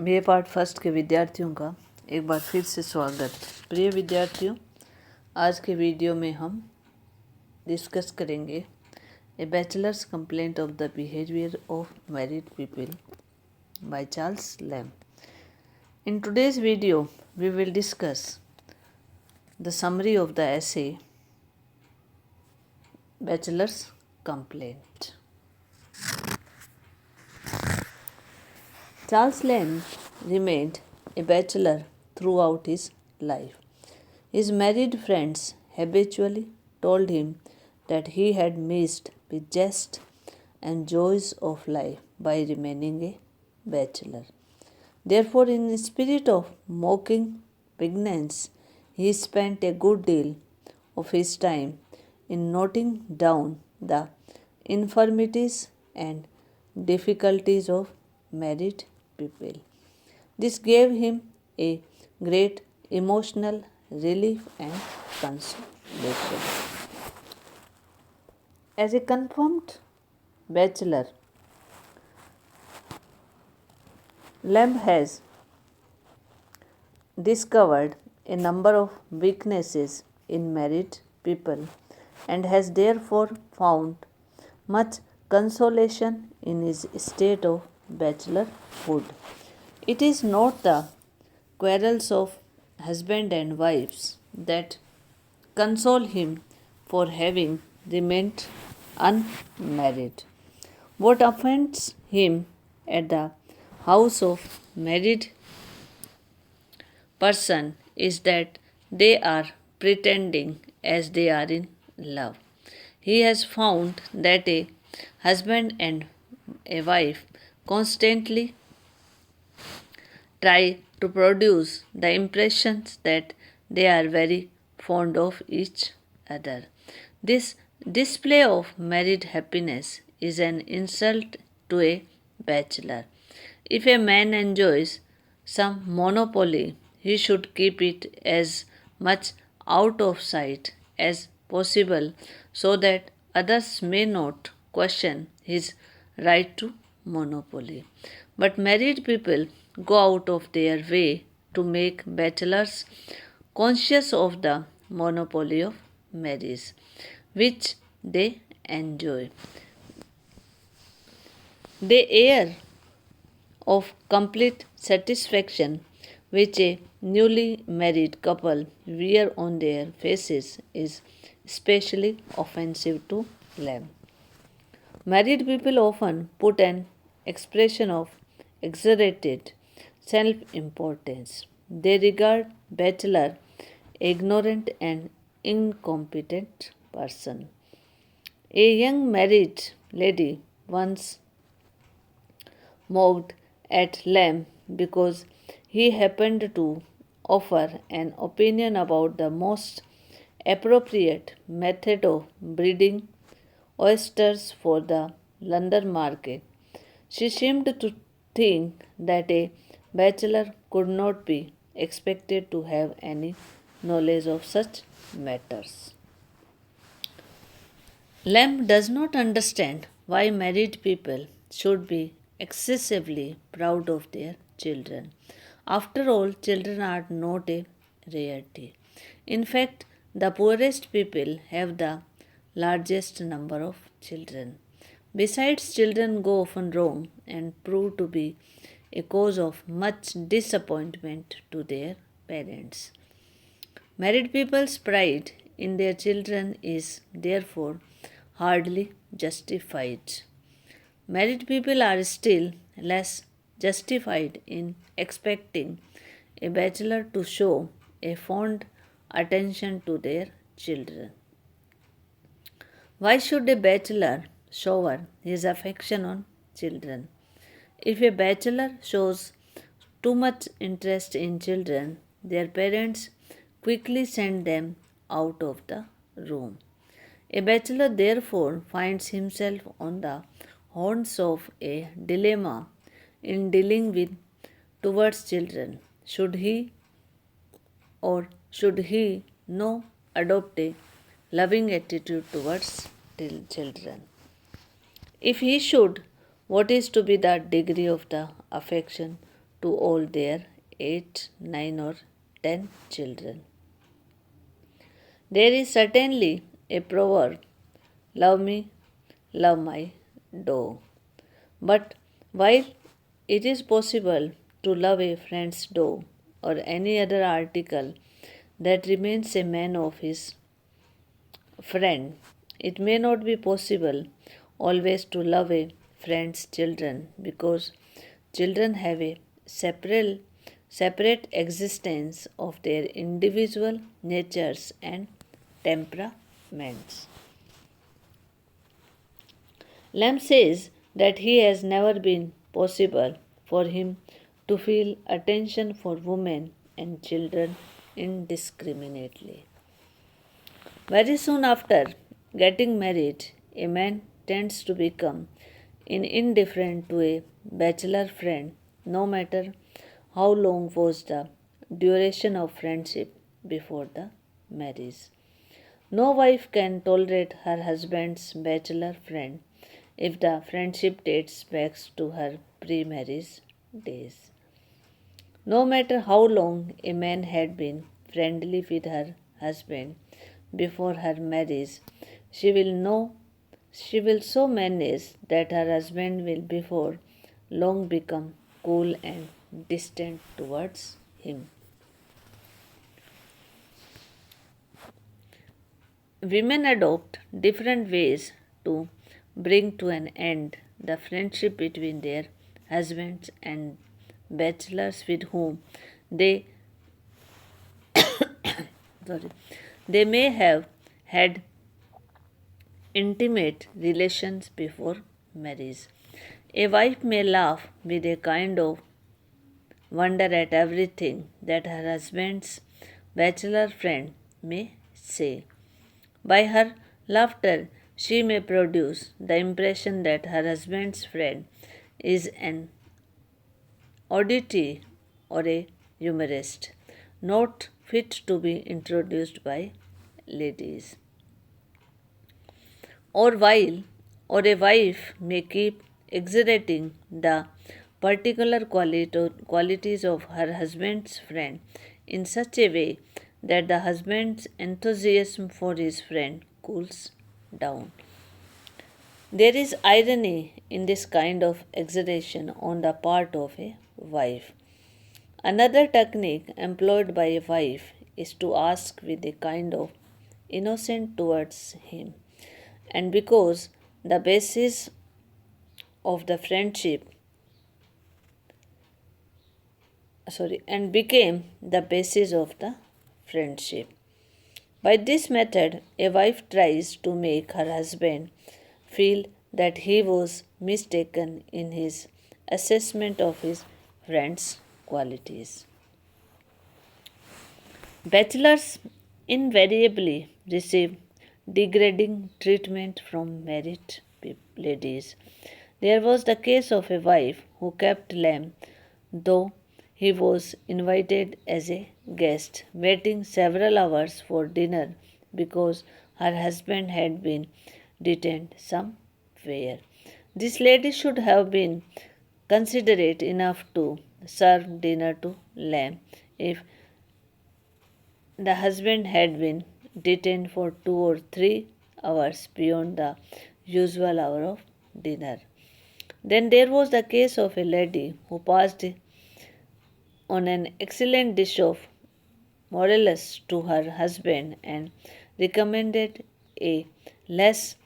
B.A.part first के विद्यार्थियों का एक बार फिर से स्वागत। प्रिय विद्यार्थियों, आज के वीडियो में हम डिस्कस करेंगे a bachelor's complaint of the behaviour of married people by Charles Lamb. In today's video, we will discuss the summary of the essay Bachelor's Complaint. Charles Lamb remained a bachelor throughout his life. His married friends habitually told him that he had missed the zest and joys of life by remaining a bachelor. Therefore, in the spirit of mocking pregnancy, he spent a good deal of his time in noting down the infirmities and difficulties of married people. This gave him a great emotional relief and consolation. As a confirmed bachelor, Lamb has discovered a number of weaknesses in married people and has therefore found much consolation in his state of bachelorhood. It is not the quarrels of husband and wives that console him for having remained unmarried. What offends him at the house of married person is that they are pretending as they are in love. He has found that a husband and a wife constantly try to produce the impressions that they are very fond of each other. This display of married happiness is an insult to a bachelor. If a man enjoys some monopoly, he should keep it as much out of sight as possible so that others may not question his right to monopoly. But married people go out of their way to make bachelors conscious of the monopoly of marriage, which they enjoy. The air of complete satisfaction which a newly married couple wear on their faces is especially offensive to Lamb. Married people often put an expression of exaggerated self importance. They regard bachelor ignorant and incompetent person. A young married lady once mocked at Lamb because he happened to offer an opinion about the most appropriate method of breeding oysters for the London market. She seemed to think that a bachelor could not be expected to have any knowledge of such matters. Lamb does not understand why married people should be excessively proud of their children. After all, children are not a rarity. In fact, the poorest people have the largest number of children. Besides, children go often wrong and prove to be a cause of much disappointment to their parents. Married people's pride in their children is therefore hardly justified. Married people are still less justified in expecting a bachelor to show a fond attention to their children. Why should a bachelor shower his affection on children? If a bachelor shows too much interest in children, their parents quickly send them out of the room. A bachelor therefore finds himself on the horns of a dilemma in dealing with towards children. Should he no adopt a loving attitude towards children? If he should, what is to be the degree of the affection to all their 8, 9, or 10 children. There is certainly a proverb, love me, love my dog. But while it is possible to love a friend's dog or any other article that remains a man of his friend, it may not be possible always to love a friend's children because children have a separate existence of their individual natures and temperaments. Lamb says that he has never been possible for him to feel attention for women and children indiscriminately. Very soon after getting married, a man tends to become indifferent to a bachelor friend, no matter how long was the duration of friendship before the marriage. No wife can tolerate her husband's bachelor friend if the friendship dates back to her pre marriage days. No matter how long a man had been friendly with her husband before her marriage, she will know she will so manage that her husband will before long become cool and distant towards him. Women adopt different ways to bring to an end the friendship between their husbands and bachelors with whom they sorry, they may have had intimate relations before marriage. A wife may laugh with a kind of wonder at everything that her husband's bachelor friend may say. By her laughter, she may produce the impression that her husband's friend is an oddity or a humorist, not fit to be introduced by ladies. Or a wife may keep exaggerating the particular qualities of her husband's friend in such a way that the husband's enthusiasm for his friend cools down. There is irony in this kind of exaggeration on the part of a wife. Another technique employed by a wife is to ask with a kind of innocence towards him. And because the basis of the friendship and became the basis of the friendship. By this method, a wife tries to make her husband feel that he was mistaken in his assessment of his friend's qualities. Bachelors invariably receive degrading treatment from married ladies. There was the case of a wife who kept Lamb, though he was invited as a guest, waiting several hours for dinner because her husband had been detained somewhere. This lady should have been considerate enough to serve dinner to Lamb if the husband had been detained for 2 or 3 hours beyond the usual hour of dinner. Then there was the case of a lady who passed on an excellent dish of morels to her husband and recommended a less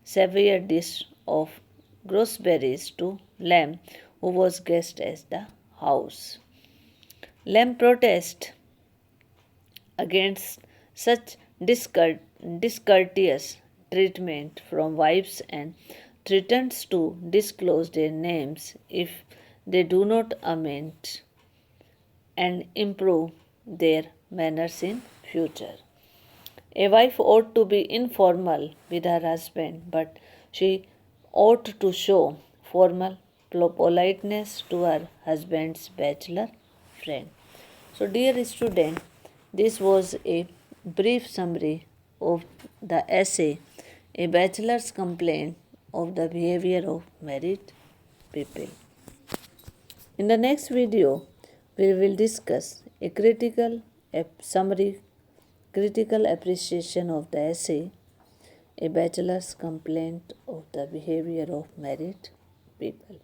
severe dish of gooseberries to Lamb, who was guest at the house. Lamb protested against such discourteous treatment from wives and threatens to disclose their names if they do not amend and improve their manners in future. A wife ought to be informal with her husband, but she ought to show formal politeness to her husband's bachelor friend. So, dear student, this was a brief summary of the essay, A Bachelor's Complaint of the Behavior of Married People. In the next video, we will discuss a summary, critical appreciation of the essay, a bachelor's complaint of the behavior of married people.